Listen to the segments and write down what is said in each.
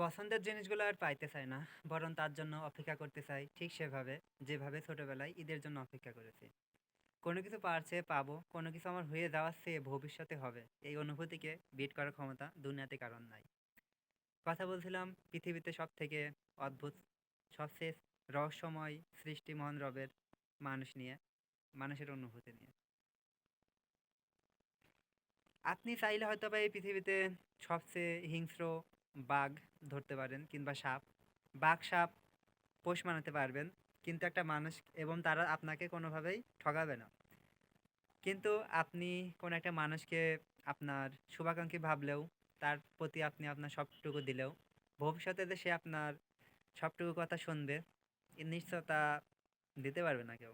পছন্দের জিনিসগুলো আর পাইতে চাই না, বরং তার জন্য অপেক্ষা করতে চাই ঠিক সেভাবে যেভাবে ছোটবেলায় ঈদের জন্য অপেক্ষা করেছি। কোনো কিছু পাওয়ার চেয়ে পাবো, কোনো কিছু আমার হয়ে যাওয়ার চেয়ে ভবিষ্যতে হবে, এই অনুভূতিকে বিট করার ক্ষমতা দুনিয়াতে কারণ নাই। কথা বলছিলাম পৃথিবীতে সব থেকে অদ্ভুত, সবচেয়ে রহস্যময় সৃষ্টি মহান রবের মানুষ নিয়ে, মানুষের অনুভূতি নিয়ে। আপনি চাইলে হয়তো বা এই পৃথিবীতে সবচেয়ে হিংস্র বাঘ ধরতে পারেন কিংবা সাপ, বাঘ সাপ পোষ মানাতে পারবেন, কিন্তু একটা মানুষ, এবং তারা আপনাকে কোনোভাবেই ঠকাবে না। কিন্তু আপনি কোনো একটা মানুষকে আপনার শুভাকাঙ্ক্ষী ভাবলেও, তার প্রতি আপনি আপনার সবটুকু দিলেও, ভবিষ্যতে যে সে আপনার সবটুকু কথা শুনবে, এর নিশ্চয়তা দিতে পারবে না কেউ।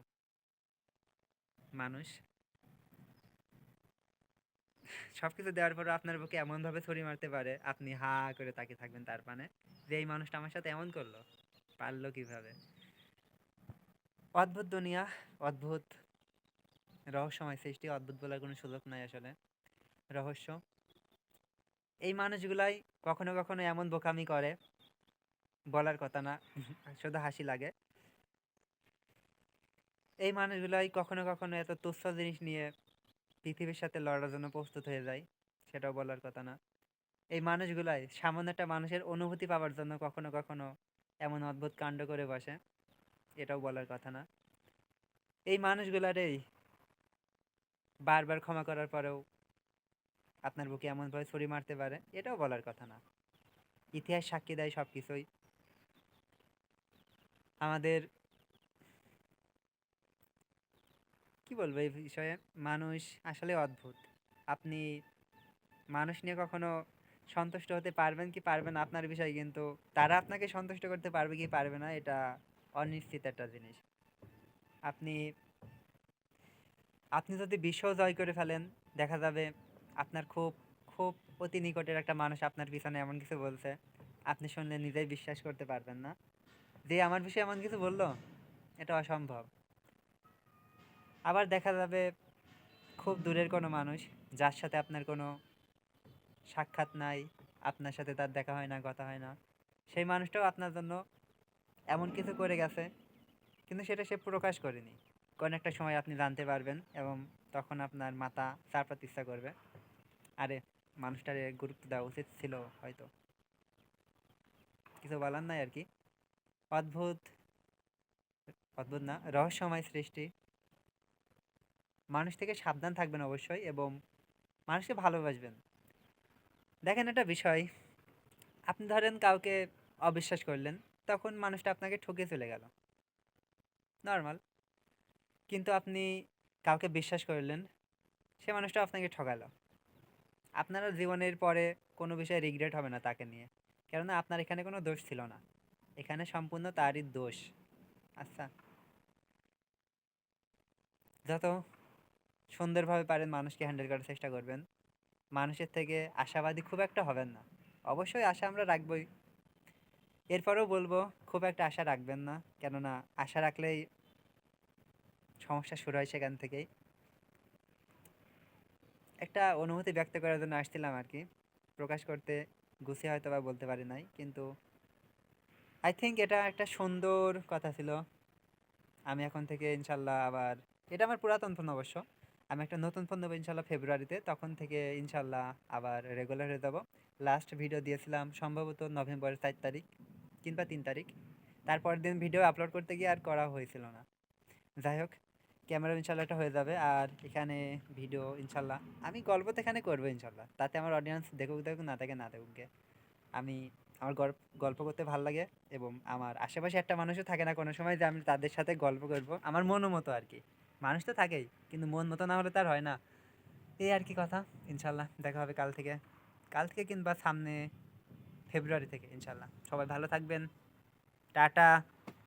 মানুষ সবকিছু দেওয়ার পরে আপনার বুকে এমন ভাবে ছুরি মারতে পারে, আপনি হা করে তাকিয়ে থাকবেন তার পানে, যে এই মানুষটা আমার সাথে এমন করলো, পারলো কিভাবে। অদ্ভুত দুনিয়া, অদ্ভুত রহস্যময় সৃষ্টি, অদ্ভুত বলার কোনো সুযোগ নাই আসলে। রহস্য, এই মানুষগুলাই কখনো কখনো এমন বোকামি করে, বলার কথা না, শুধু হাসি লাগে। এই মানুষগুলাই কখনো কখনো এত তুচ্ছ জিনিস নিয়ে পৃথিবীর সাথে লড়ার জন্য প্রস্তুত হয়ে যায়, সেটাও বলার কথা না। এই মানুষগুলাই সামান্য একটা মানুষের অনুভূতি পাওয়ার জন্য কখনো কখনো এমন অদ্ভুত কাণ্ড করে বসে, এটাও বলার কথা না। এই মানুষগুলারই বারবার ক্ষমা করার পরেও আপনার বুকে এমনভাবে ছুরি মারতে পারে, এটাও বলার কথা না। ইতিহাস সাক্ষী দেয় সব কিছুই। আমাদের কি বলবো এই বিষয়ে, মানুষ আসলে অদ্ভুত। আপনি মানুষ নিয়ে কখনো সন্তুষ্ট হতে পারবেন কি পারবেন না আপনার বিষয়, কিন্তু তারা আপনাকে সন্তুষ্ট করতে পারবে কি পারবে না, এটা অনিশ্চিত একটা জিনিস। আপনি আপনি যদি বিশ্ব জয় করে ফেলেন, দেখা যাবে আপনার খুব খুব অতি নিকটের একটা মানুষ আপনার পিছনে এমন কিছু বলছে, আপনি শুনলে নিজেই বিশ্বাস করতে পারবেন না যে আমার বিষয়ে এমন কিছু বললো, এটা অসম্ভব। আবার দেখা যাবে খুব দূরের কোনো মানুষ, যার সাথে আপনার কোনো সাক্ষাৎ নাই, আপনার সাথে তার দেখা হয় না, কথা হয় না, সেই মানুষটাও আপনার জন্য এমন কিছু করে গেছে, কিন্তু সেটা সে প্রকাশ করেনি। কোনো একটা সময় আপনি জানতে পারবেন, এবং তখন আপনার মাথা চাপড়াতে ইচ্ছা করবে, আরে মানুষটারে গুরুত্ব দেওয়া উচিত ছিল হয়তো। কিছু বলার নাই আর কি। অদ্ভুত, অদ্ভুত না, রহস্যময় সৃষ্টি। মানুষ থেকে সাবধান থাকবেন অবশ্যই, এবং মানুষকে ভালোবাসবেন। দেখেন একটা বিষয়, আপনি ধরেন কাউকে অবিশ্বাস করলেন, তখন মানুষটা আপনাকে ঠকে চলে গেল, নর্মাল। কিন্তু আপনি কাউকে বিশ্বাস করলেন, সে মানুষটা আপনাকে ঠকালো, আপনারা জীবনের পরে কোনো বিষয়ে রিগ্রেট হবে না তাকে নিয়ে, কেননা আপনার এখানে কোনো দোষ ছিল না, এখানে সম্পূর্ণ তারই দোষ। আচ্ছা, যত সুন্দরভাবে পারেন মানুষকে হ্যান্ডেল করার চেষ্টা করবেন, মানুষের থেকে আশাবাদী খুব একটা হবেন না। অবশ্যই আশা আমরা রাখবই, এরপরেও বলবো খুব একটা আশা রাখবেন না, কেননা আশা রাখলেই সমস্যা শুরু হয় সেখান থেকেই। একটা অনুভূতি ব্যক্ত করার জন্য আসছিলাম আর কি, প্রকাশ করতে গুছিয়ে হয়তো বা বলতে পারি নাই, কিন্তু আই থিঙ্ক এটা একটা সুন্দর কথা ছিল। আমি এখন থেকে ইনশাল্লাহ আবার, এটা আমার পুরাতন ফোন অবশ্য, আমি একটা নতুন ফোন নেবো ইনশাল্লাহ ফেব্রুয়ারিতে, তখন থেকে ইনশাল্লাহ আবার রেগুলার হয়ে যাবো। লাস্ট ভিডিও দিয়েছিলাম সম্ভবত নভেম্বরের 4 তারিখ কিংবা 3 তারিখ, তারপরের দিন ভিডিও আপলোড করতে গিয়ে আর করা হয়েছিল না। যাই হোক, ক্যামেরা ইনশাল্লাহ এটা হয়ে যাবে, আর এখানে ভিডিও ইনশাল্লাহ আমি গল্প তো এখানে করবো ইনশাল্লাহ, তাতে আমার অডিয়েন্স দেখুক দেখুক, না থাকে না দেখুক গে। আমি, আমার গল্প গল্প করতে ভাল লাগে, এবং আমার আশেপাশে একটা মানুষও থাকে না কোনো সময় যে আমি তাদের সাথে গল্প করব আমার মন মতো আর কি। মানুষ তো থাকেই, কিন্তু মন মতো না হলে তার হয় না। এই আর কি কথা। ইনশাল্লাহ দেখা হবে কাল থেকে, কাল থেকে কিংবা সামনে ফেব্রুয়ারি থেকে ইনশাল্লাহ। সবাই ভালো থাকবেন, টাটা।